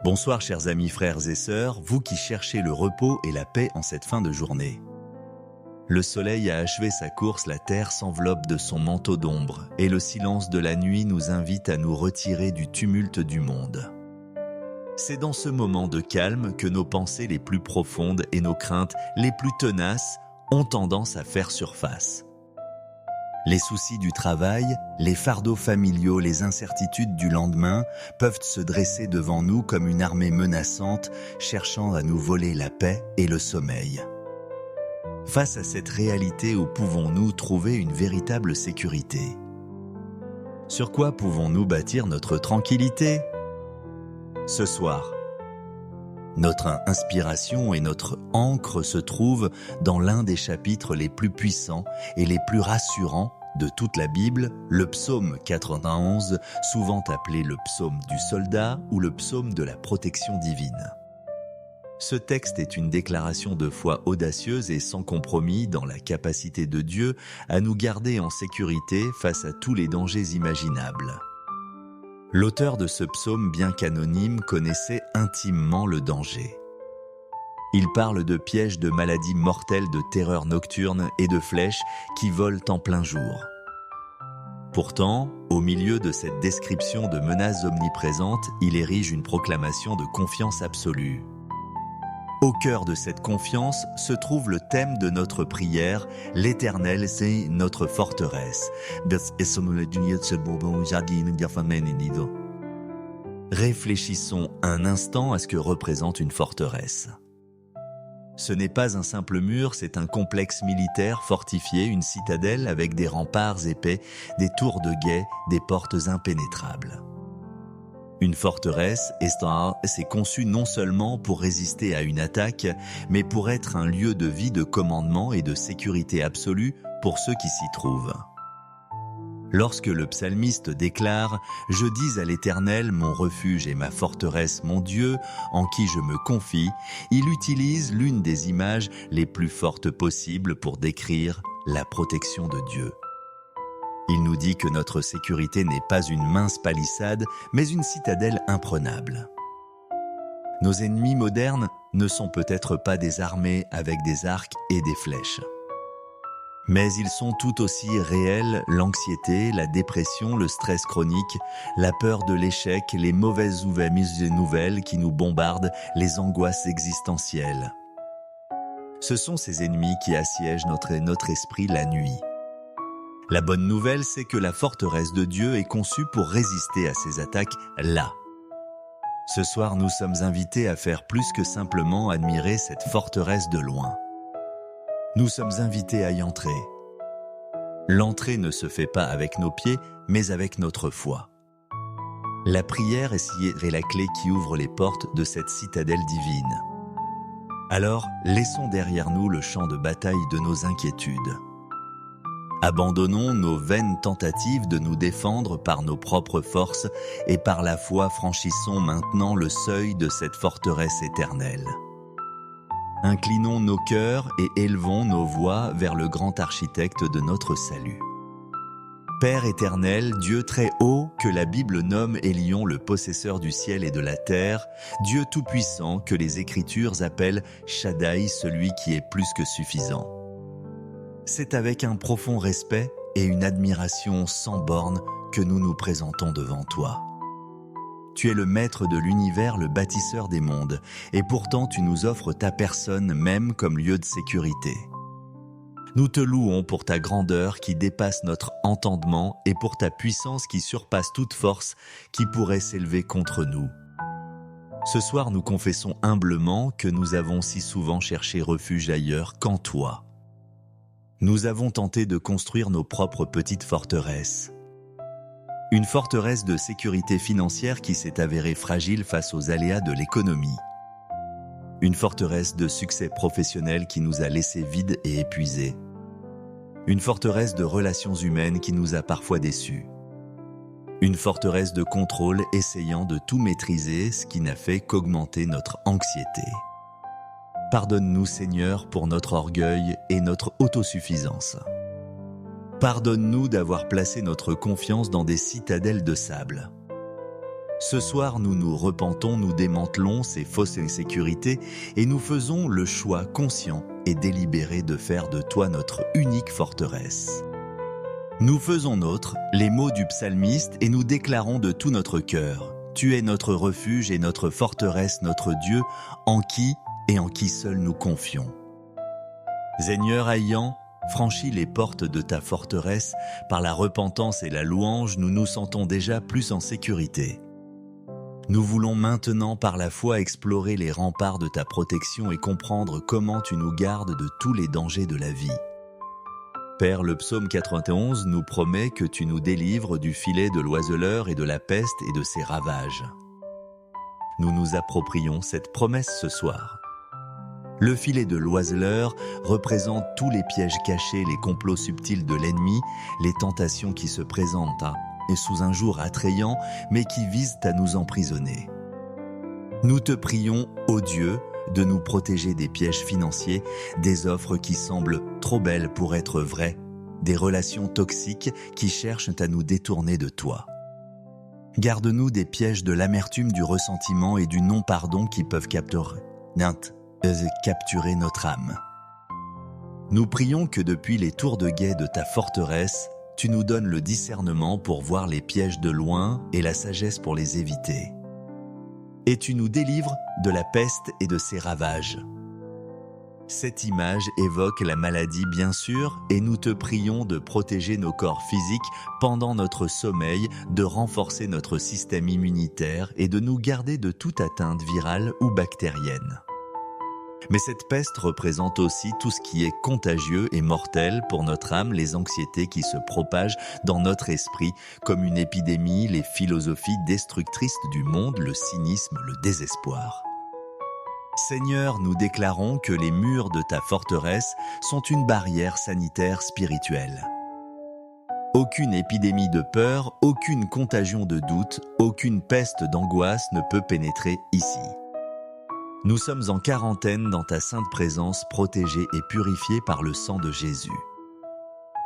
Bonsoir chers amis, frères et sœurs, vous qui cherchez le repos et la paix en cette fin de journée. Le soleil a achevé sa course, la terre s'enveloppe de son manteau d'ombre et le silence de la nuit nous invite à nous retirer du tumulte du monde. C'est dans ce moment de calme que nos pensées les plus profondes et nos craintes les plus tenaces ont tendance à faire surface. Les soucis du travail, les fardeaux familiaux, les incertitudes du lendemain peuvent se dresser devant nous comme une armée menaçante, cherchant à nous voler la paix et le sommeil. Face à cette réalité, où pouvons-nous trouver une véritable sécurité? Sur quoi pouvons-nous bâtir notre tranquillité? Ce soir, notre inspiration et notre ancre se trouvent dans l'un des chapitres les plus puissants et les plus rassurants de toute la Bible, le psaume 91, souvent appelé le psaume du soldat ou le psaume de la protection divine. Ce texte est une déclaration de foi audacieuse et sans compromis dans la capacité de Dieu à nous garder en sécurité face à tous les dangers imaginables. L'auteur de ce psaume, bien qu'anonyme, connaissait intimement le danger. Il parle de pièges, de maladies mortelles, de terreurs nocturnes et de flèches qui volent en plein jour. Pourtant, au milieu de cette description de menaces omniprésentes, il érige une proclamation de confiance absolue. Au cœur de cette confiance se trouve le thème de notre prière, l'Éternel, c'est notre forteresse. Réfléchissons un instant à ce que représente une forteresse. Ce n'est pas un simple mur, c'est un complexe militaire fortifié, une citadelle avec des remparts épais, des tours de guet, des portes impénétrables. Une forteresse, c'est conçu non seulement pour résister à une attaque, mais pour être un lieu de vie, de commandement et de sécurité absolue pour ceux qui s'y trouvent. Lorsque le psalmiste déclare « Je dis à l'Éternel, mon refuge et ma forteresse, mon Dieu, en qui je me confie », il utilise l'une des images les plus fortes possibles pour décrire la protection de Dieu. Il nous dit que notre sécurité n'est pas une mince palissade, mais une citadelle imprenable. Nos ennemis modernes ne sont peut-être pas des armées avec des arcs et des flèches. Mais ils sont tout aussi réels, l'anxiété, la dépression, le stress chronique, la peur de l'échec, les mauvaises nouvelles qui nous bombardent, les angoisses existentielles. Ce sont ces ennemis qui assiègent notre esprit la nuit. La bonne nouvelle, c'est que la forteresse de Dieu est conçue pour résister à ces attaques là. Ce soir, nous sommes invités à faire plus que simplement admirer cette forteresse de loin. Nous sommes invités à y entrer. L'entrée ne se fait pas avec nos pieds, mais avec notre foi. La prière est la clé qui ouvre les portes de cette citadelle divine. Alors, laissons derrière nous le champ de bataille de nos inquiétudes. Abandonnons nos vaines tentatives de nous défendre par nos propres forces et par la foi franchissons maintenant le seuil de cette forteresse éternelle. Inclinons nos cœurs et élevons nos voix vers le grand architecte de notre salut. Père éternel, Dieu très haut, que la Bible nomme Elion le possesseur du ciel et de la terre, Dieu tout-puissant que les Écritures appellent Shaddai, celui qui est plus que suffisant. C'est avec un profond respect et une admiration sans bornes que nous nous présentons devant toi. Tu es le maître de l'univers, le bâtisseur des mondes, et pourtant tu nous offres ta personne même comme lieu de sécurité. Nous te louons pour ta grandeur qui dépasse notre entendement et pour ta puissance qui surpasse toute force qui pourrait s'élever contre nous. Ce soir, nous confessons humblement que nous avons si souvent cherché refuge ailleurs qu'en toi. Nous avons tenté de construire nos propres petites forteresses. Une forteresse de sécurité financière qui s'est avérée fragile face aux aléas de l'économie. Une forteresse de succès professionnel qui nous a laissés vides et épuisés. Une forteresse de relations humaines qui nous a parfois déçus. Une forteresse de contrôle essayant de tout maîtriser, ce qui n'a fait qu'augmenter notre anxiété. Pardonne-nous, Seigneur, pour notre orgueil et notre autosuffisance. Pardonne-nous d'avoir placé notre confiance dans des citadelles de sable. Ce soir, nous nous repentons, nous démantelons ces fausses insécurités et nous faisons le choix conscient et délibéré de faire de toi notre unique forteresse. Nous faisons nôtres les mots du psalmiste et nous déclarons de tout notre cœur: Tu es notre refuge et notre forteresse, notre Dieu, en qui et en qui seul nous confions. Seigneur ayant franchi les portes de ta forteresse par la repentance et la louange, nous nous sentons déjà plus en sécurité. Nous voulons maintenant par la foi explorer les remparts de ta protection et comprendre comment tu nous gardes de tous les dangers de la vie. Père, le psaume 91 nous promet que tu nous délivres du filet de l'oiseleur et de la peste et de ses ravages. Nous nous approprions cette promesse ce soir. Le filet de l'oiseleur représente tous les pièges cachés, les complots subtils de l'ennemi, les tentations qui se présentent et sous un jour attrayant, mais qui visent à nous emprisonner. Nous te prions, ô Dieu, de nous protéger des pièges financiers, des offres qui semblent trop belles pour être vraies, des relations toxiques qui cherchent à nous détourner de toi. Garde-nous des pièges de l'amertume, du ressentiment et du non-pardon qui peuvent capturer notre âme. Nous prions que depuis les tours de guet de ta forteresse, tu nous donnes le discernement pour voir les pièges de loin et la sagesse pour les éviter. Et tu nous délivres de la peste et de ses ravages. Cette image évoque la maladie bien sûr, et nous te prions de protéger nos corps physiques pendant notre sommeil, de renforcer notre système immunitaire et de nous garder de toute atteinte virale ou bactérienne. Mais cette peste représente aussi tout ce qui est contagieux et mortel pour notre âme, les anxiétés qui se propagent dans notre esprit comme une épidémie, les philosophies destructrices du monde, le cynisme, le désespoir. Seigneur, nous déclarons que les murs de ta forteresse sont une barrière sanitaire spirituelle. Aucune épidémie de peur, aucune contagion de doute, aucune peste d'angoisse ne peut pénétrer ici. Nous sommes en quarantaine dans ta sainte présence, protégés et purifiés par le sang de Jésus.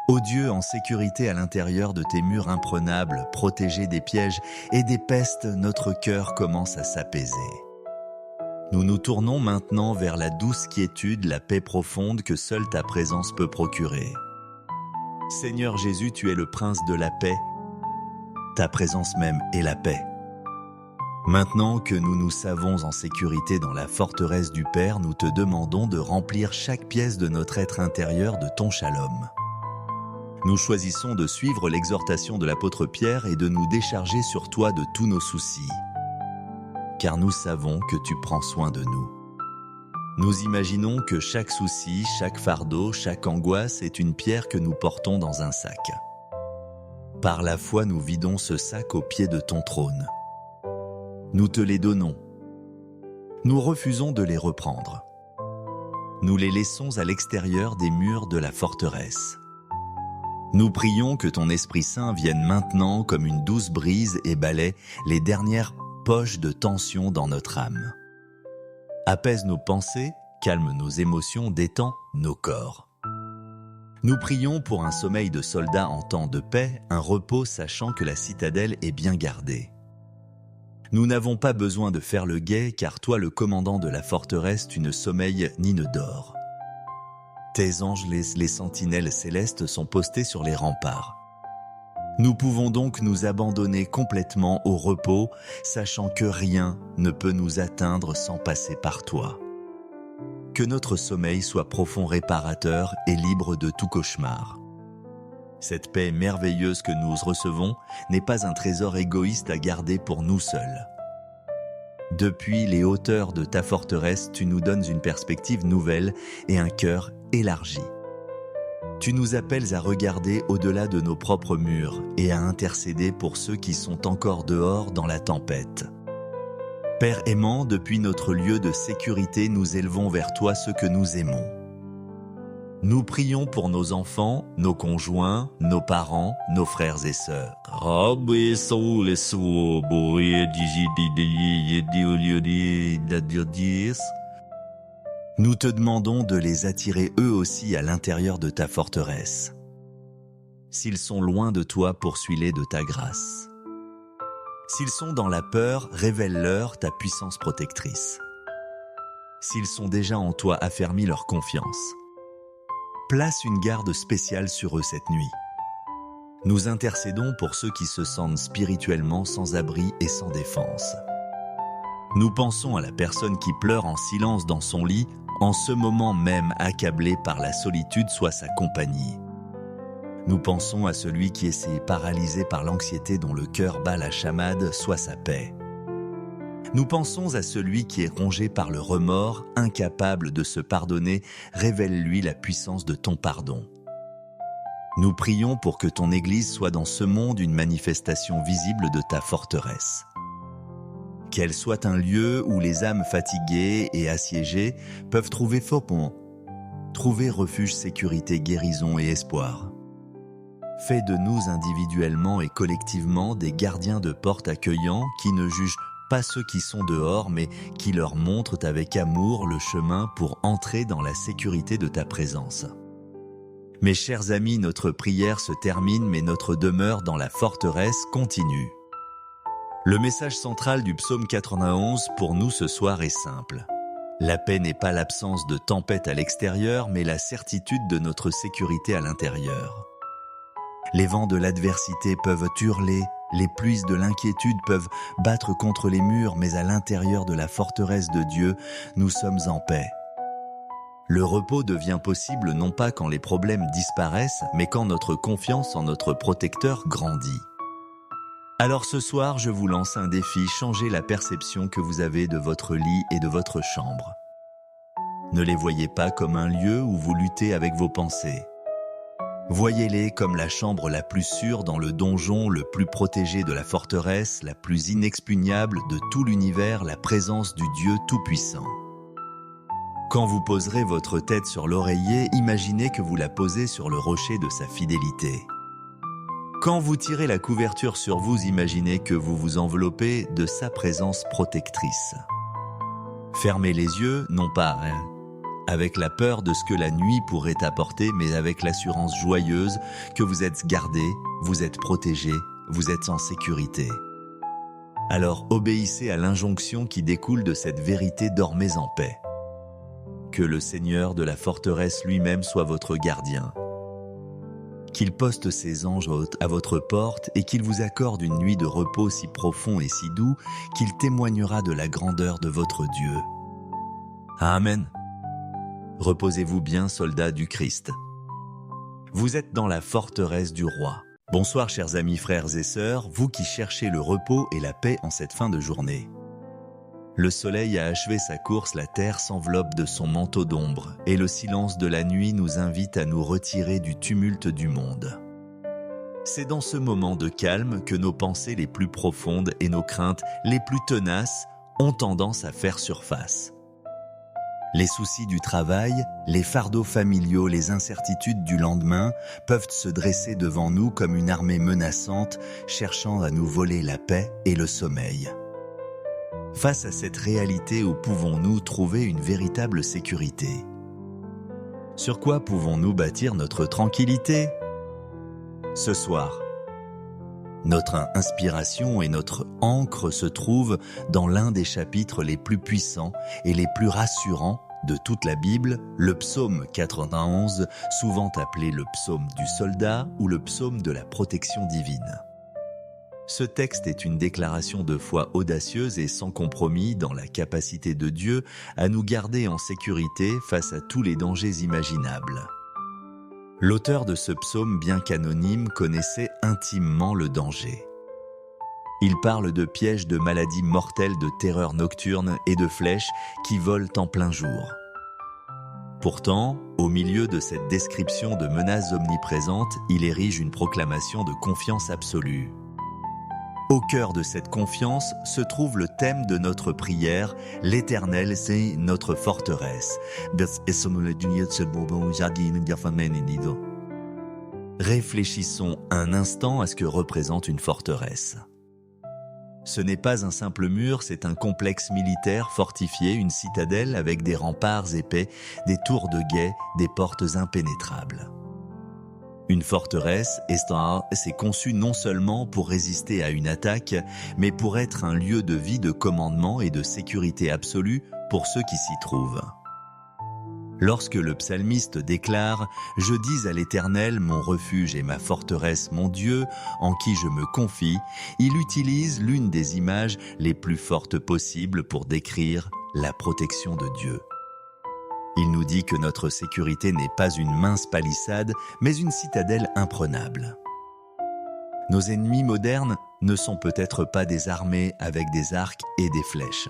Ô Dieu, en sécurité à l'intérieur de tes murs imprenables, protégés des pièges et des pestes, notre cœur commence à s'apaiser. Nous nous tournons maintenant vers la douce quiétude, la paix profonde que seule ta présence peut procurer. Seigneur Jésus, tu es le prince de la paix. Ta présence même est la paix. Maintenant que nous nous savons en sécurité dans la forteresse du Père, nous te demandons de remplir chaque pièce de notre être intérieur de ton shalom. Nous choisissons de suivre l'exhortation de l'apôtre Pierre et de nous décharger sur toi de tous nos soucis. Car nous savons que tu prends soin de nous. Nous imaginons que chaque souci, chaque fardeau, chaque angoisse est une pierre que nous portons dans un sac. Par la foi, nous vidons ce sac au pied de ton trône. Nous te les donnons. Nous refusons de les reprendre. Nous les laissons à l'extérieur des murs de la forteresse. Nous prions que ton Esprit Saint vienne maintenant comme une douce brise et balaie les dernières poches de tension dans notre âme. Apaise nos pensées, calme nos émotions, détend nos corps. Nous prions pour un sommeil de soldat en temps de paix, un repos sachant que la citadelle est bien gardée. Nous n'avons pas besoin de faire le guet, car toi, le commandant de la forteresse, tu ne sommeilles ni ne dors. Tes anges, les sentinelles célestes, sont postés sur les remparts. Nous pouvons donc nous abandonner complètement au repos, sachant que rien ne peut nous atteindre sans passer par toi. Que notre sommeil soit profond, réparateur et libre de tout cauchemar. Cette paix merveilleuse que nous recevons n'est pas un trésor égoïste à garder pour nous seuls. Depuis les hauteurs de ta forteresse, tu nous donnes une perspective nouvelle et un cœur élargi. Tu nous appelles à regarder au-delà de nos propres murs et à intercéder pour ceux qui sont encore dehors dans la tempête. Père aimant, depuis notre lieu de sécurité, nous élevons vers toi ceux que nous aimons. Nous prions pour nos enfants, nos conjoints, nos parents, nos frères et sœurs. Nous te demandons de les attirer eux aussi à l'intérieur de ta forteresse. S'ils sont loin de toi, poursuis-les de ta grâce. S'ils sont dans la peur, révèle-leur ta puissance protectrice. S'ils sont déjà en toi, affermis leur confiance. Place une garde spéciale sur eux cette nuit. Nous intercédons pour ceux qui se sentent spirituellement sans abri et sans défense. Nous pensons à la personne qui pleure en silence dans son lit, en ce moment même accablé par la solitude, soit sa compagnie. Nous pensons à celui qui est paralysé par l'anxiété dont le cœur bat la chamade, soit sa paix. Nous pensons à celui qui est rongé par le remords, incapable de se pardonner, révèle-lui la puissance de ton pardon. Nous prions pour que ton Église soit dans ce monde une manifestation visible de ta forteresse. Qu'elle soit un lieu où les âmes fatiguées et assiégées peuvent trouver trouver refuge, sécurité, guérison et espoir. Fais de nous individuellement et collectivement des gardiens de porte accueillants qui ne jugent pas ceux qui sont dehors, mais qui leur montrent avec amour le chemin pour entrer dans la sécurité de ta présence. Mes chers amis, notre prière se termine, mais notre demeure dans la forteresse continue. Le message central du psaume 91 pour nous ce soir est simple. La paix n'est pas l'absence de tempête à l'extérieur, mais la certitude de notre sécurité à l'intérieur. Les vents de l'adversité peuvent hurler, les pluies de l'inquiétude peuvent battre contre les murs, mais à l'intérieur de la forteresse de Dieu, nous sommes en paix. Le repos devient possible non pas quand les problèmes disparaissent, mais quand notre confiance en notre protecteur grandit. Alors ce soir, je vous lance un défi, changez la perception que vous avez de votre lit et de votre chambre. Ne les voyez pas comme un lieu où vous luttez avec vos pensées. Voyez-les comme la chambre la plus sûre dans le donjon, le plus protégé de la forteresse, la plus inexpugnable de tout l'univers, la présence du Dieu Tout-Puissant. Quand vous poserez votre tête sur l'oreiller, imaginez que vous la posez sur le rocher de sa fidélité. Quand vous tirez la couverture sur vous, imaginez que vous vous enveloppez de sa présence protectrice. Fermez les yeux, non pas avec la peur de ce que la nuit pourrait apporter, mais avec l'assurance joyeuse que vous êtes gardé, vous êtes protégé, vous êtes en sécurité. Alors obéissez à l'injonction qui découle de cette vérité, dormez en paix. Que le Seigneur de la forteresse lui-même soit votre gardien. Qu'il poste ses anges à votre porte et qu'il vous accorde une nuit de repos si profond et si doux qu'il témoignera de la grandeur de votre Dieu. Amen. Reposez-vous bien, soldats du Christ. Vous êtes dans la forteresse du roi. Bonsoir chers amis, frères et sœurs, vous qui cherchez le repos et la paix en cette fin de journée. Le soleil a achevé sa course, la terre s'enveloppe de son manteau d'ombre, et le silence de la nuit nous invite à nous retirer du tumulte du monde. C'est dans ce moment de calme que nos pensées les plus profondes et nos craintes les plus tenaces ont tendance à faire surface. Les soucis du travail, les fardeaux familiaux, les incertitudes du lendemain peuvent se dresser devant nous comme une armée menaçante, cherchant à nous voler la paix et le sommeil. Face à cette réalité, où pouvons-nous trouver une véritable sécurité? Sur quoi pouvons-nous bâtir notre tranquillité? Ce soir, notre inspiration et notre ancre se trouvent dans l'un des chapitres les plus puissants et les plus rassurants de toute la Bible, le psaume 91, souvent appelé le psaume du soldat ou le psaume de la protection divine. Ce texte est une déclaration de foi audacieuse et sans compromis dans la capacité de Dieu à nous garder en sécurité face à tous les dangers imaginables. L'auteur de ce psaume, bien qu'anonyme, connaissait intimement le danger. Il parle de pièges, de maladies mortelles, de terreurs nocturnes et de flèches qui volent en plein jour. Pourtant, au milieu de cette description de menaces omniprésentes, il érige une proclamation de confiance absolue. Au cœur de cette confiance se trouve le thème de notre prière, l'Éternel, c'est notre forteresse. Réfléchissons un instant à ce que représente une forteresse. Ce n'est pas un simple mur, c'est un complexe militaire fortifié, une citadelle avec des remparts épais, des tours de guet, des portes impénétrables. Une forteresse c'est conçu non seulement pour résister à une attaque, mais pour être un lieu de vie, de commandement et de sécurité absolue pour ceux qui s'y trouvent. Lorsque le psalmiste déclare « Je dis à l'Éternel, mon refuge et ma forteresse, mon Dieu, en qui je me confie », il utilise l'une des images les plus fortes possibles pour décrire la protection de Dieu. Il nous dit que notre sécurité n'est pas une mince palissade, mais une citadelle imprenable. Nos ennemis modernes ne sont peut-être pas des armées avec des arcs et des flèches.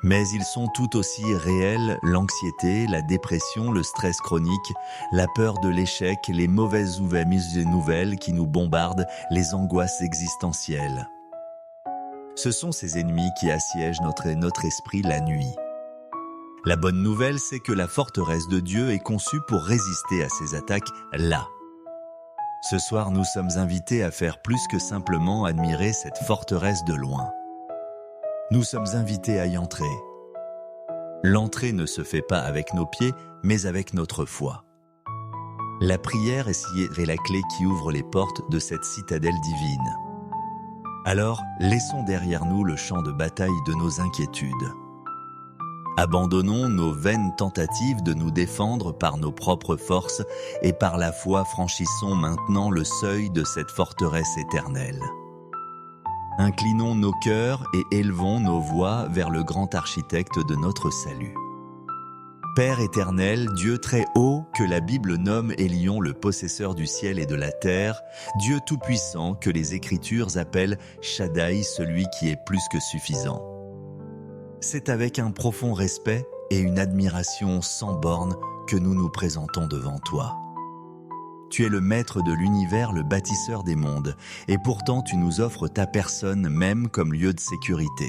Mais ils sont tout aussi réels, l'anxiété, la dépression, le stress chronique, la peur de l'échec, les mauvaises nouvelles qui nous bombardent, les angoisses existentielles. Ce sont ces ennemis qui assiègent notre esprit la nuit. La bonne nouvelle, c'est que la forteresse de Dieu est conçue pour résister à ces attaques là. Ce soir, nous sommes invités à faire plus que simplement admirer cette forteresse de loin. Nous sommes invités à y entrer. L'entrée ne se fait pas avec nos pieds, mais avec notre foi. La prière est la clé qui ouvre les portes de cette citadelle divine. Alors, laissons derrière nous le champ de bataille de nos inquiétudes. Abandonnons nos vaines tentatives de nous défendre par nos propres forces et par la foi franchissons maintenant le seuil de cette forteresse éternelle. Inclinons nos cœurs et élevons nos voix vers le grand architecte de notre salut. Père éternel, Dieu très haut, que la Bible nomme Élion le possesseur du ciel et de la terre, Dieu tout-puissant que les Écritures appellent Shaddai, celui qui est plus que suffisant. C'est avec un profond respect et une admiration sans bornes que nous nous présentons devant toi. Tu es le maître de l'univers, le bâtisseur des mondes, et pourtant tu nous offres ta personne même comme lieu de sécurité.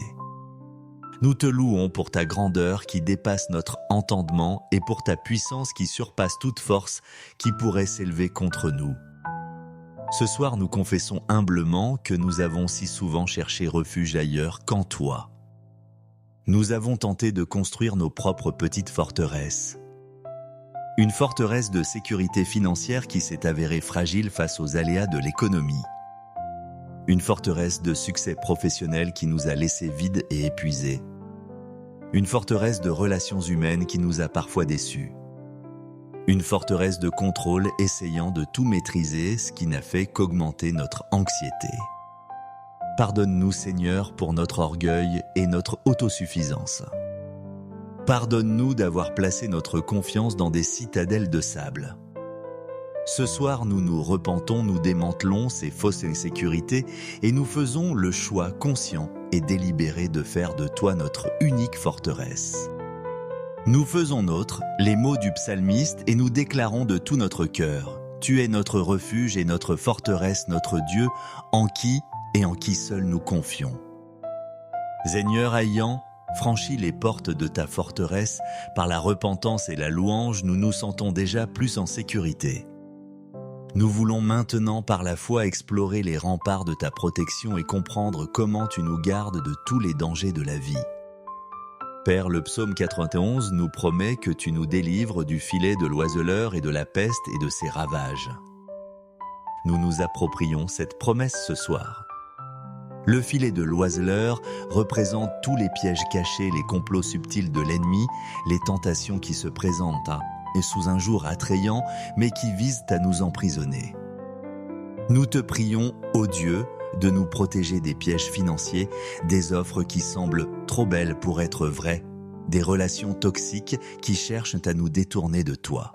Nous te louons pour ta grandeur qui dépasse notre entendement et pour ta puissance qui surpasse toute force qui pourrait s'élever contre nous. Ce soir, nous confessons humblement que nous avons si souvent cherché refuge ailleurs qu'en toi. Nous avons tenté de construire nos propres petites forteresses. Une forteresse de sécurité financière qui s'est avérée fragile face aux aléas de l'économie. Une forteresse de succès professionnel qui nous a laissés vides et épuisés. Une forteresse de relations humaines qui nous a parfois déçus. Une forteresse de contrôle essayant de tout maîtriser, ce qui n'a fait qu'augmenter notre anxiété. Pardonne-nous, Seigneur, pour notre orgueil et notre autosuffisance. Pardonne-nous d'avoir placé notre confiance dans des citadelles de sable. Ce soir, nous nous repentons, nous démantelons ces fausses insécurités et nous faisons le choix conscient et délibéré de faire de toi notre unique forteresse. Nous faisons nôtres les mots du psalmiste et nous déclarons de tout notre cœur « Tu es notre refuge et notre forteresse, notre Dieu, en qui et en qui seul nous confions. » Seigneur ayant franchi les portes de ta forteresse, par la repentance et la louange, nous nous sentons déjà plus en sécurité. Nous voulons maintenant par la foi explorer les remparts de ta protection et comprendre comment tu nous gardes de tous les dangers de la vie. Père, le psaume 91 nous promet que tu nous délivres du filet de l'oiseleur et de la peste et de ses ravages. Nous nous approprions cette promesse ce soir. Le filet de l'oiseleur représente tous les pièges cachés, les complots subtils de l'ennemi, les tentations qui se présentent et sous un jour attrayant, mais qui visent à nous emprisonner. Nous te prions, ô Dieu, de nous protéger des pièges financiers, des offres qui semblent trop belles pour être vraies, des relations toxiques qui cherchent à nous détourner de toi.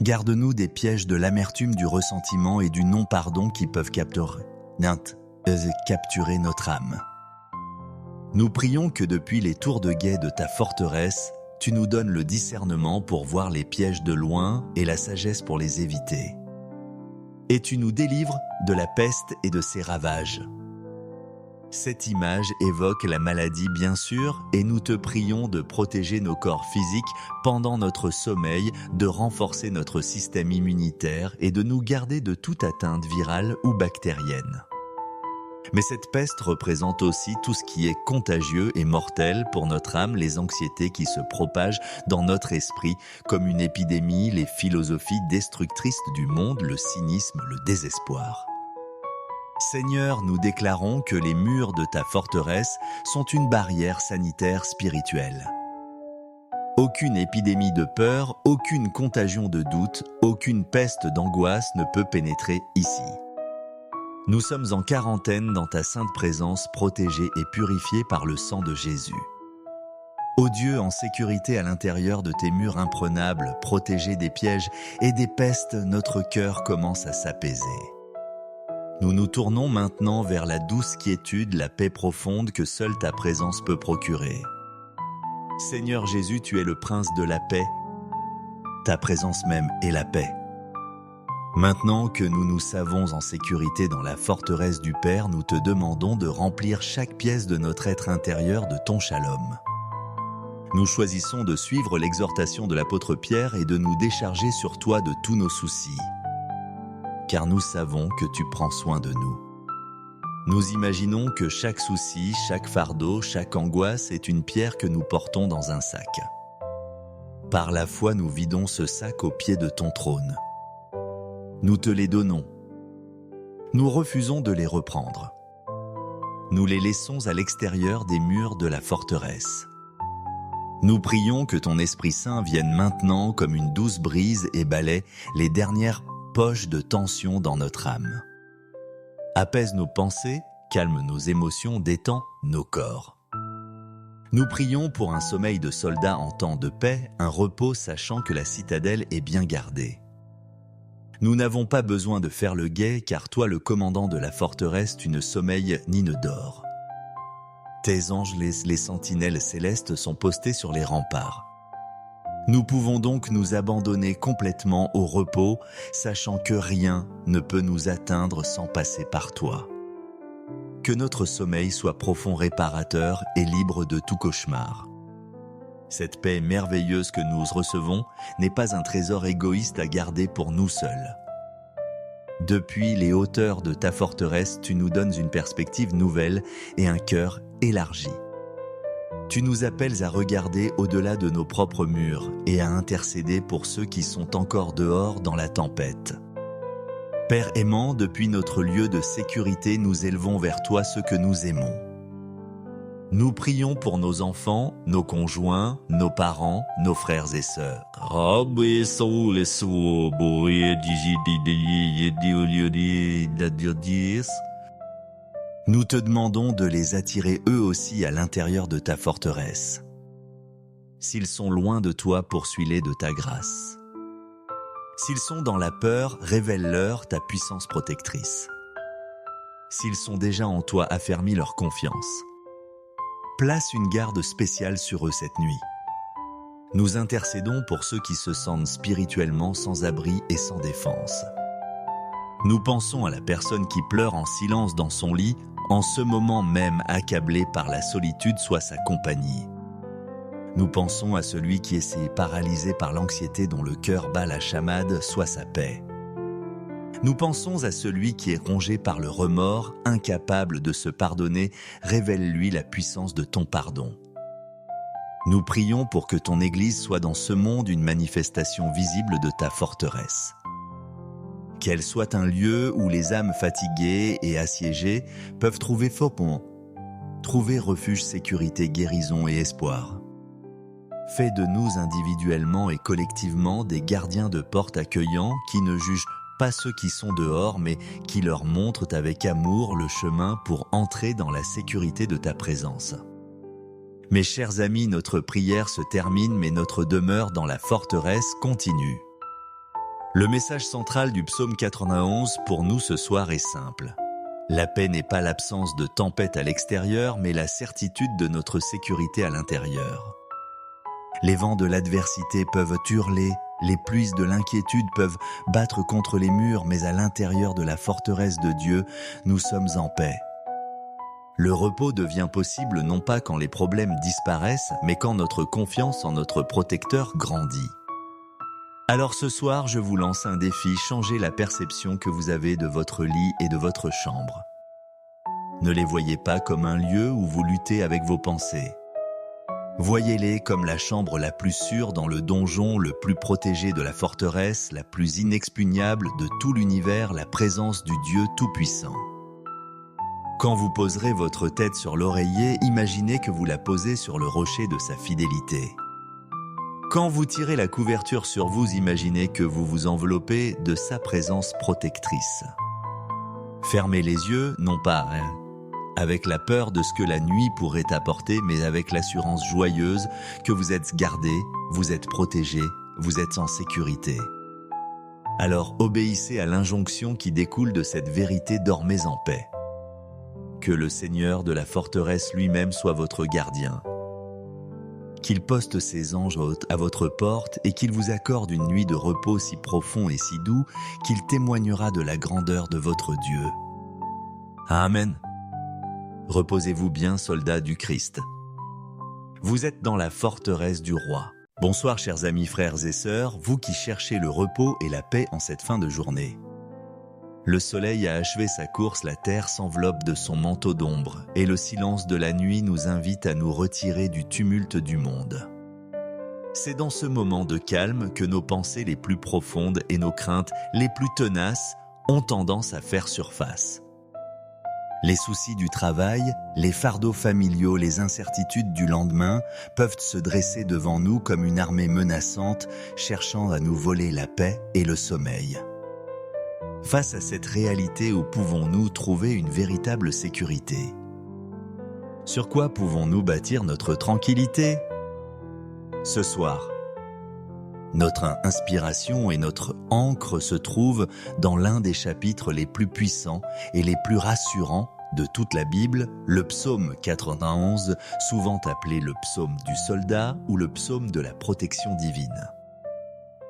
Garde-nous des pièges de l'amertume, du ressentiment et du non-pardon qui peuvent capturer notre âme. Nous prions que depuis les tours de guet de ta forteresse, tu nous donnes le discernement pour voir les pièges de loin et la sagesse pour les éviter. Et tu nous délivres de la peste et de ses ravages. Cette image évoque la maladie bien sûr, et nous te prions de protéger nos corps physiques pendant notre sommeil, de renforcer notre système immunitaire et de nous garder de toute atteinte virale ou bactérienne. Mais cette peste représente aussi tout ce qui est contagieux et mortel pour notre âme, les anxiétés qui se propagent dans notre esprit comme une épidémie, les philosophies destructrices du monde, le cynisme, le désespoir. Seigneur, nous déclarons que les murs de ta forteresse sont une barrière sanitaire spirituelle. Aucune épidémie de peur, aucune contagion de doute, aucune peste d'angoisse ne peut pénétrer ici. Nous sommes en quarantaine dans ta sainte présence, protégés et purifiés par le sang de Jésus. Ô Dieu, en sécurité à l'intérieur de tes murs imprenables, protégés des pièges et des pestes, notre cœur commence à s'apaiser. Nous nous tournons maintenant vers la douce quiétude, la paix profonde que seule ta présence peut procurer. Seigneur Jésus, tu es le prince de la paix. Ta présence même est la paix. Maintenant que nous nous savons en sécurité dans la forteresse du Père, nous te demandons de remplir chaque pièce de notre être intérieur de ton shalom. Nous choisissons de suivre l'exhortation de l'apôtre Pierre et de nous décharger sur toi de tous nos soucis. Car nous savons que tu prends soin de nous. Nous imaginons que chaque souci, chaque fardeau, chaque angoisse est une pierre que nous portons dans un sac. Par la foi, nous vidons ce sac au pied de ton trône. Nous te les donnons. Nous refusons de les reprendre. Nous les laissons à l'extérieur des murs de la forteresse. Nous prions que ton Esprit Saint vienne maintenant comme une douce brise et balaie les dernières poches de tension dans notre âme. Apaise nos pensées, calme nos émotions, détend nos corps. Nous prions pour un sommeil de soldat en temps de paix, un repos sachant que la citadelle est bien gardée. Nous n'avons pas besoin de faire le guet, car toi, le commandant de la forteresse, tu ne sommeilles ni ne dors. Tes anges, les sentinelles célestes, sont postés sur les remparts. Nous pouvons donc nous abandonner complètement au repos, sachant que rien ne peut nous atteindre sans passer par toi. Que notre sommeil soit profond, réparateur et libre de tout cauchemar. Cette paix merveilleuse que nous recevons n'est pas un trésor égoïste à garder pour nous seuls. Depuis les hauteurs de ta forteresse, tu nous donnes une perspective nouvelle et un cœur élargi. Tu nous appelles à regarder au-delà de nos propres murs et à intercéder pour ceux qui sont encore dehors dans la tempête. Père aimant, depuis notre lieu de sécurité, nous élevons vers toi ceux que nous aimons. Nous prions pour nos enfants, nos conjoints, nos parents, nos frères et sœurs. Nous te demandons de les attirer eux aussi à l'intérieur de ta forteresse. S'ils sont loin de toi, poursuis-les de ta grâce. S'ils sont dans la peur, révèle-leur ta puissance protectrice. S'ils sont déjà en toi, affermis leur confiance. Place une garde spéciale sur eux cette nuit. Nous intercédons pour ceux qui se sentent spirituellement sans abri et sans défense. Nous pensons à la personne qui pleure en silence dans son lit, en ce moment même accablé par la solitude, soit sa compagnie. Nous pensons à celui qui est paralysé par l'anxiété dont le cœur bat la chamade, soit sa paix. Nous pensons à celui qui est rongé par le remords, incapable de se pardonner, révèle-lui la puissance de ton pardon. Nous prions pour que ton Église soit dans ce monde une manifestation visible de ta forteresse. Qu'elle soit un lieu où les âmes fatiguées et assiégées peuvent trouver repos, trouver refuge, sécurité, guérison et espoir. Fais de nous individuellement et collectivement des gardiens de porte accueillants qui ne jugent pas ceux qui sont dehors, mais qui leur montrent avec amour le chemin pour entrer dans la sécurité de ta présence. Mes chers amis, notre prière se termine, mais notre demeure dans la forteresse continue. Le message central du psaume 91 pour nous ce soir est simple. La paix n'est pas l'absence de tempête à l'extérieur, mais la certitude de notre sécurité à l'intérieur. Les vents de l'adversité peuvent hurler, les pluies de l'inquiétude peuvent battre contre les murs, mais à l'intérieur de la forteresse de Dieu, nous sommes en paix. Le repos devient possible non pas quand les problèmes disparaissent, mais quand notre confiance en notre protecteur grandit. Alors ce soir, je vous lance un défi, changez la perception que vous avez de votre lit et de votre chambre. Ne les voyez pas comme un lieu où vous luttez avec vos pensées. Voyez-les comme la chambre la plus sûre dans le donjon le plus protégé de la forteresse, la plus inexpugnable de tout l'univers, la présence du Dieu Tout-Puissant. Quand vous poserez votre tête sur l'oreiller, imaginez que vous la posez sur le rocher de sa fidélité. Quand vous tirez la couverture sur vous, imaginez que vous vous enveloppez de sa présence protectrice. Fermez les yeux, non pas avec la peur de ce que la nuit pourrait apporter, mais avec l'assurance joyeuse que vous êtes gardé, vous êtes protégé, vous êtes en sécurité. Alors obéissez à l'injonction qui découle de cette vérité, dormez en paix. Que le Seigneur de la forteresse lui-même soit votre gardien. Qu'il poste ses anges à votre porte et qu'il vous accorde une nuit de repos si profond et si doux qu'il témoignera de la grandeur de votre Dieu. Amen. Reposez-vous bien, soldats du Christ. Vous êtes dans la forteresse du roi. Bonsoir chers amis, frères et sœurs, vous qui cherchez le repos et la paix en cette fin de journée. Le soleil a achevé sa course, la terre s'enveloppe de son manteau d'ombre, et le silence de la nuit nous invite à nous retirer du tumulte du monde. C'est dans ce moment de calme que nos pensées les plus profondes et nos craintes les plus tenaces ont tendance à faire surface. Les soucis du travail, les fardeaux familiaux, les incertitudes du lendemain peuvent se dresser devant nous comme une armée menaçante cherchant à nous voler la paix et le sommeil. Face à cette réalité, où pouvons-nous trouver une véritable sécurité? Sur quoi pouvons-nous bâtir notre tranquillité? Ce soir, notre inspiration et notre ancre se trouvent dans l'un des chapitres les plus puissants et les plus rassurants de toute la Bible, le psaume 91, souvent appelé le psaume du soldat ou le psaume de la protection divine.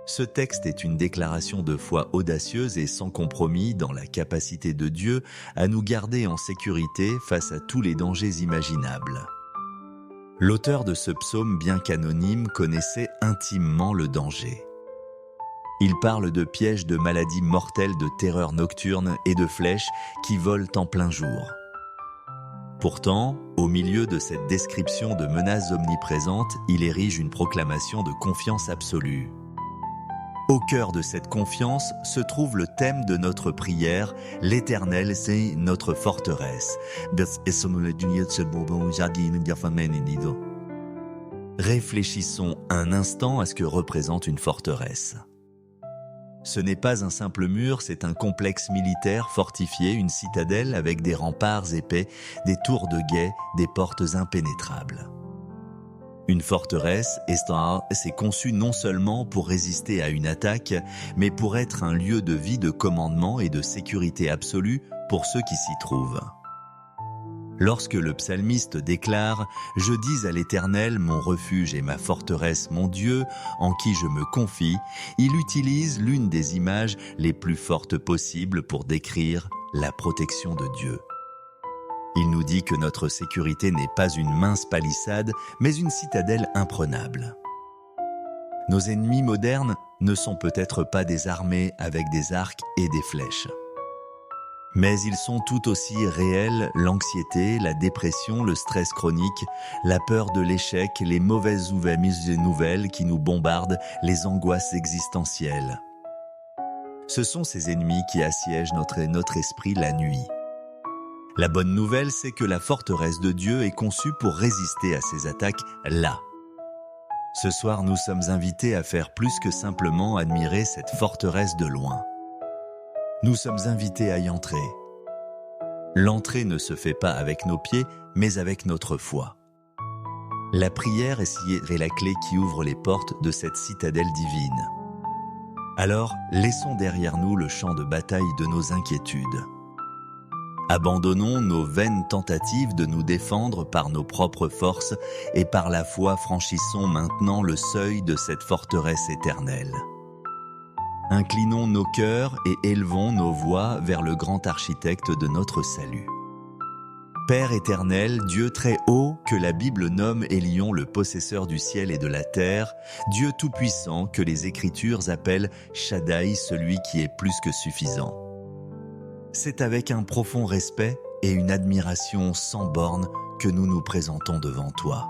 Ce texte est une déclaration de foi audacieuse et sans compromis dans la capacité de Dieu à nous garder en sécurité face à tous les dangers imaginables. L'auteur de ce psaume, bien qu'anonyme, connaissait intimement le danger. Il parle de pièges, de maladies mortelles, de terreurs nocturnes et de flèches qui volent en plein jour. Pourtant, au milieu de cette description de menaces omniprésentes, il érige une proclamation de confiance absolue. Au cœur de cette confiance se trouve le thème de notre prière, l'Éternel, c'est notre forteresse. Réfléchissons un instant à ce que représente une forteresse. Ce n'est pas un simple mur, c'est un complexe militaire fortifié, une citadelle avec des remparts épais, des tours de guet, des portes impénétrables. Une forteresse, c'est conçu non seulement pour résister à une attaque, mais pour être un lieu de vie, de commandement et de sécurité absolue pour ceux qui s'y trouvent. Lorsque le psalmiste déclare « Je dis à l'Éternel, mon refuge et ma forteresse, mon Dieu, en qui je me confie », il utilise l'une des images les plus fortes possibles pour décrire la protection de Dieu. Il nous dit que notre sécurité n'est pas une mince palissade, mais une citadelle imprenable. Nos ennemis modernes ne sont peut-être pas des armées avec des arcs et des flèches. Mais ils sont tout aussi réels, l'anxiété, la dépression, le stress chronique, la peur de l'échec, les mauvaises nouvelles qui nous bombardent, les angoisses existentielles. Ce sont ces ennemis qui assiègent notre esprit la nuit. La bonne nouvelle, c'est que la forteresse de Dieu est conçue pour résister à ces attaques là. Ce soir, nous sommes invités à faire plus que simplement admirer cette forteresse de loin. Nous sommes invités à y entrer. L'entrée ne se fait pas avec nos pieds, mais avec notre foi. La prière est la clé qui ouvre les portes de cette citadelle divine. Alors, laissons derrière nous le champ de bataille de nos inquiétudes. Abandonnons nos vaines tentatives de nous défendre par nos propres forces et par la foi franchissons maintenant le seuil de cette forteresse éternelle. Inclinons nos cœurs et élevons nos voix vers le grand architecte de notre salut. Père éternel, Dieu très haut, que la Bible nomme Élion le possesseur du ciel et de la terre, Dieu tout-puissant que les Écritures appellent Shaddai, celui qui est plus que suffisant. C'est avec un profond respect et une admiration sans bornes que nous nous présentons devant toi.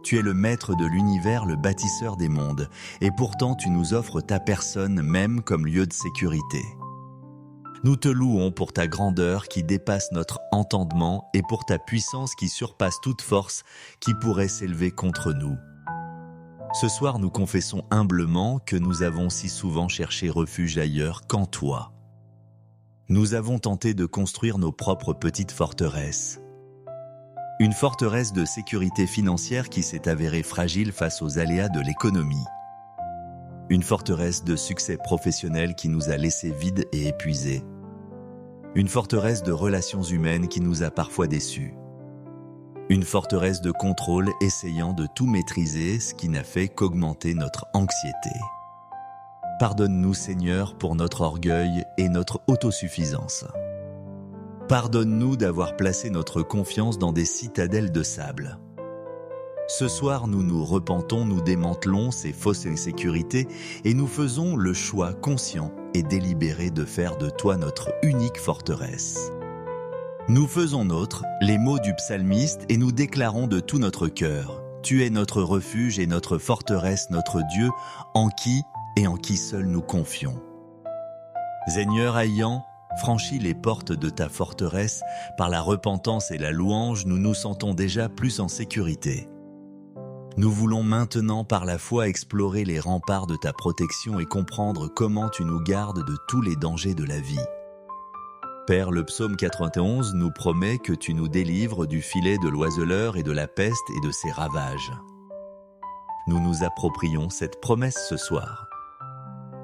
Tu es le maître de l'univers, le bâtisseur des mondes, et pourtant tu nous offres ta personne même comme lieu de sécurité. Nous te louons pour ta grandeur qui dépasse notre entendement et pour ta puissance qui surpasse toute force qui pourrait s'élever contre nous. Ce soir, nous confessons humblement que nous avons si souvent cherché refuge ailleurs qu'en toi. Nous avons tenté de construire nos propres petites forteresses. Une forteresse de sécurité financière qui s'est avérée fragile face aux aléas de l'économie. Une forteresse de succès professionnel qui nous a laissés vides et épuisés. Une forteresse de relations humaines qui nous a parfois déçus. Une forteresse de contrôle essayant de tout maîtriser, ce qui n'a fait qu'augmenter notre anxiété. Pardonne-nous, Seigneur, pour notre orgueil et notre autosuffisance. Pardonne-nous d'avoir placé notre confiance dans des citadelles de sable. Ce soir, nous nous repentons, nous démantelons ces fausses insécurités et nous faisons le choix conscient et délibéré de faire de toi notre unique forteresse. Nous faisons nôtres les mots du psalmiste et nous déclarons de tout notre cœur: Tu es notre refuge et notre forteresse, notre Dieu, en qui et en qui seul nous confions. Seigneur, ayant franchi les portes de ta forteresse par la repentance et la louange, nous nous sentons déjà plus en sécurité. Nous voulons maintenant par la foi explorer les remparts de ta protection et comprendre comment tu nous gardes de tous les dangers de la vie. Père, le psaume 91 nous promet que tu nous délivres du filet de l'oiseleur et de la peste et de ses ravages. Nous nous approprions cette promesse ce soir.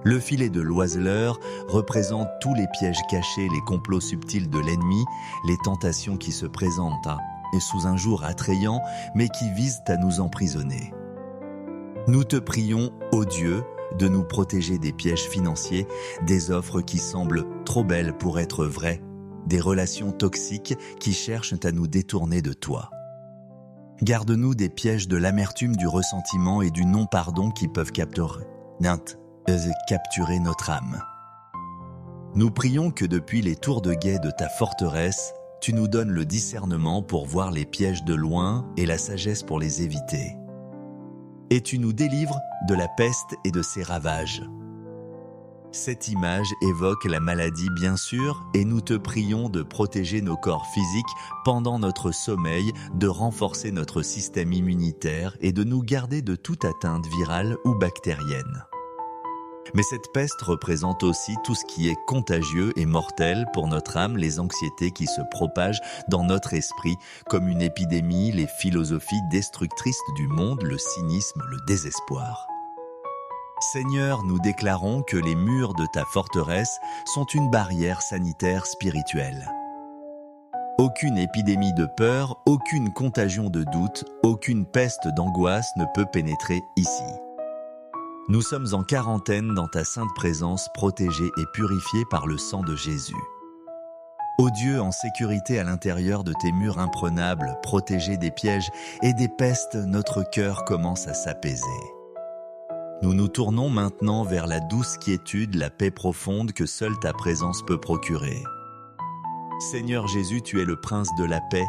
Le filet de l'oiseleur représente tous les pièges cachés, les complots subtils de l'ennemi, les tentations qui se présentent et sous un jour attrayant, mais qui visent à nous emprisonner. Nous te prions, ô Dieu, de nous protéger des pièges financiers, des offres qui semblent trop belles pour être vraies, des relations toxiques qui cherchent à nous détourner de toi. Garde-nous des pièges de l'amertume, du ressentiment et du non-pardon qui peuvent capturer notre âme. Nous prions que depuis les tours de guet de ta forteresse, tu nous donnes le discernement pour voir les pièges de loin et la sagesse pour les éviter. Et tu nous délivres de la peste et de ses ravages. Cette image évoque la maladie bien sûr, et nous te prions de protéger nos corps physiques pendant notre sommeil, de renforcer notre système immunitaire et de nous garder de toute atteinte virale ou bactérienne. Mais cette peste représente aussi tout ce qui est contagieux et mortel pour notre âme, les anxiétés qui se propagent dans notre esprit comme une épidémie, les philosophies destructrices du monde, le cynisme, le désespoir. Seigneur, nous déclarons que les murs de ta forteresse sont une barrière sanitaire spirituelle. Aucune épidémie de peur, aucune contagion de doute, aucune peste d'angoisse ne peut pénétrer ici. Nous sommes en quarantaine dans ta sainte présence, protégés et purifiés par le sang de Jésus. Ô Dieu, en sécurité à l'intérieur de tes murs imprenables, protégés des pièges et des pestes, notre cœur commence à s'apaiser. Nous nous tournons maintenant vers la douce quiétude, la paix profonde que seule ta présence peut procurer. Seigneur Jésus, tu es le prince de la paix.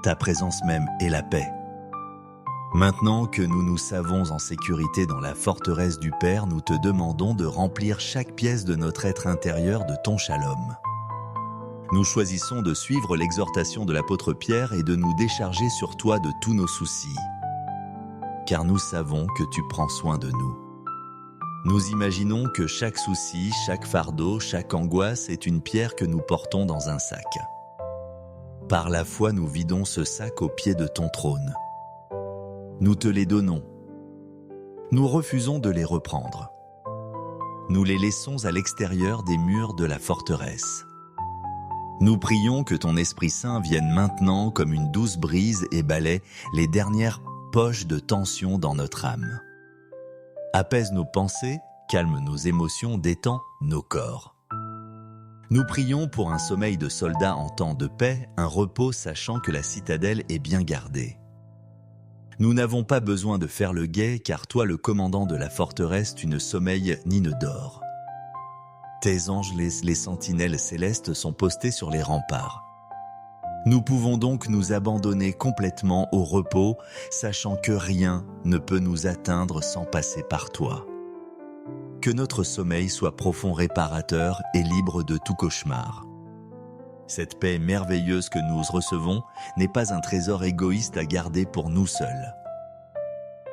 Ta présence même est la paix. Maintenant que nous nous savons en sécurité dans la forteresse du Père, nous te demandons de remplir chaque pièce de notre être intérieur de ton shalom. Nous choisissons de suivre l'exhortation de l'apôtre Pierre et de nous décharger sur toi de tous nos soucis. Car nous savons que tu prends soin de nous. Nous imaginons que chaque souci, chaque fardeau, chaque angoisse est une pierre que nous portons dans un sac. Par la foi, nous vidons ce sac au pied de ton trône. Nous te les donnons. Nous refusons de les reprendre. Nous les laissons à l'extérieur des murs de la forteresse. Nous prions que ton Esprit Saint vienne maintenant comme une douce brise et balaie les dernières poches de tension dans notre âme. Apaise nos pensées, calme nos émotions, détend nos corps. Nous prions pour un sommeil de soldat en temps de paix, un repos sachant que la citadelle est bien gardée. Nous n'avons pas besoin de faire le guet, car toi, le commandant de la forteresse, tu ne sommeilles ni ne dors. Tes anges, les sentinelles célestes, sont postés sur les remparts. Nous pouvons donc nous abandonner complètement au repos, sachant que rien ne peut nous atteindre sans passer par toi. Que notre sommeil soit profond, réparateur et libre de tout cauchemar. Cette paix merveilleuse que nous recevons n'est pas un trésor égoïste à garder pour nous seuls.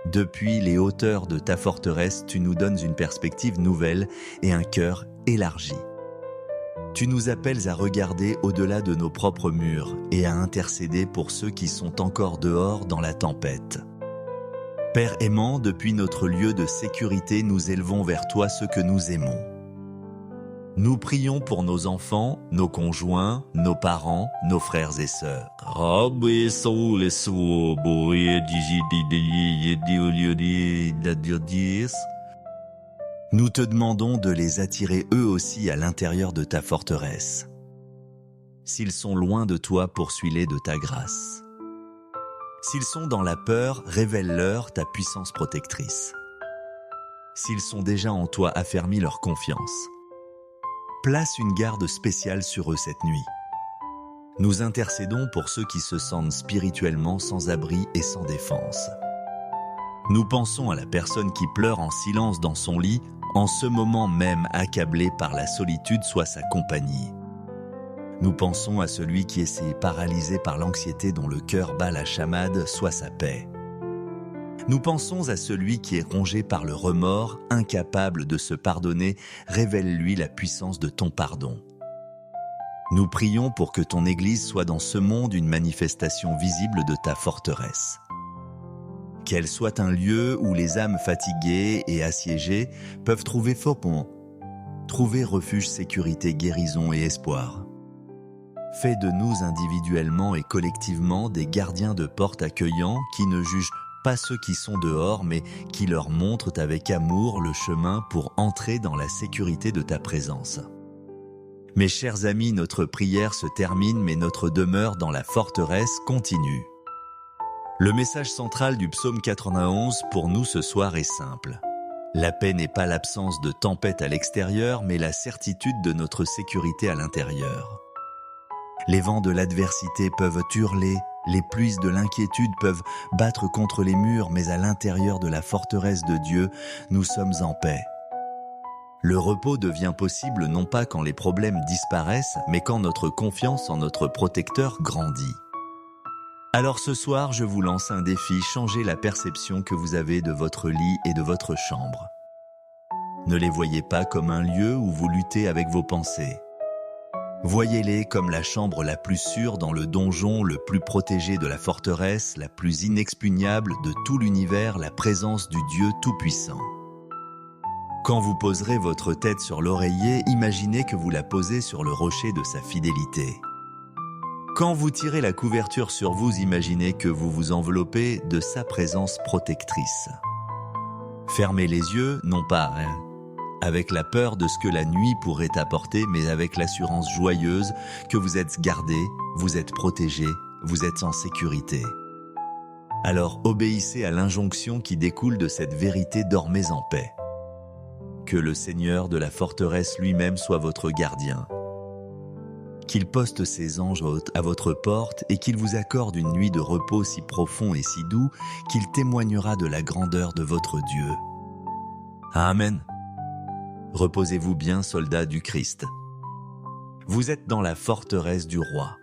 Depuis les hauteurs de ta forteresse, tu nous donnes une perspective nouvelle et un cœur élargi. Tu nous appelles à regarder au-delà de nos propres murs et à intercéder pour ceux qui sont encore dehors dans la tempête. Père aimant, depuis notre lieu de sécurité, nous élevons vers toi ceux que nous aimons. Nous prions pour nos enfants, nos conjoints, nos parents, nos frères et sœurs. Nous te demandons de les attirer eux aussi à l'intérieur de ta forteresse. S'ils sont loin de toi, poursuis-les de ta grâce. S'ils sont dans la peur, révèle-leur ta puissance protectrice. S'ils sont déjà en toi, affermis leur confiance. Place une garde spéciale sur eux cette nuit. Nous intercédons pour ceux qui se sentent spirituellement sans abri et sans défense. Nous pensons à la personne qui pleure en silence dans son lit, en ce moment même accablé par la solitude, soit sa compagnie. Nous pensons à celui qui est paralysé par l'anxiété dont le cœur bat la chamade, soit sa paix. Nous pensons à celui qui est rongé par le remords, incapable de se pardonner, révèle-lui la puissance de ton pardon. Nous prions pour que ton Église soit dans ce monde une manifestation visible de ta forteresse. Qu'elle soit un lieu où les âmes fatiguées et assiégées peuvent trouver trouver refuge, sécurité, guérison et espoir. Fais de nous individuellement et collectivement des gardiens de porte accueillants qui ne jugent pas ceux qui sont dehors, mais qui leur montrent avec amour le chemin pour entrer dans la sécurité de ta présence. Mes chers amis, notre prière se termine, mais notre demeure dans la forteresse continue. Le message central du psaume 91 pour nous ce soir est simple. La paix n'est pas l'absence de tempête à l'extérieur, mais la certitude de notre sécurité à l'intérieur. Les vents de l'adversité peuvent hurler, les pluies de l'inquiétude peuvent battre contre les murs, mais à l'intérieur de la forteresse de Dieu, nous sommes en paix. Le repos devient possible non pas quand les problèmes disparaissent, mais quand notre confiance en notre protecteur grandit. Alors ce soir, je vous lance un défi, changez la perception que vous avez de votre lit et de votre chambre. Ne les voyez pas comme un lieu où vous luttez avec vos pensées. Voyez-les comme la chambre la plus sûre dans le donjon, le plus protégé de la forteresse, la plus inexpugnable de tout l'univers, la présence du Dieu Tout-Puissant. Quand vous poserez votre tête sur l'oreiller, imaginez que vous la posez sur le rocher de sa fidélité. Quand vous tirez la couverture sur vous, imaginez que vous vous enveloppez de sa présence protectrice. Fermez les yeux, non pas avec la peur de ce que la nuit pourrait apporter, mais avec l'assurance joyeuse que vous êtes gardé, vous êtes protégé, vous êtes en sécurité. Alors obéissez à l'injonction qui découle de cette vérité, dormez en paix. Que le Seigneur de la forteresse lui-même soit votre gardien. Qu'il poste ses anges à votre porte et qu'il vous accorde une nuit de repos si profond et si doux qu'il témoignera de la grandeur de votre Dieu. Amen. Reposez-vous bien, soldats du Christ. Vous êtes dans la forteresse du roi.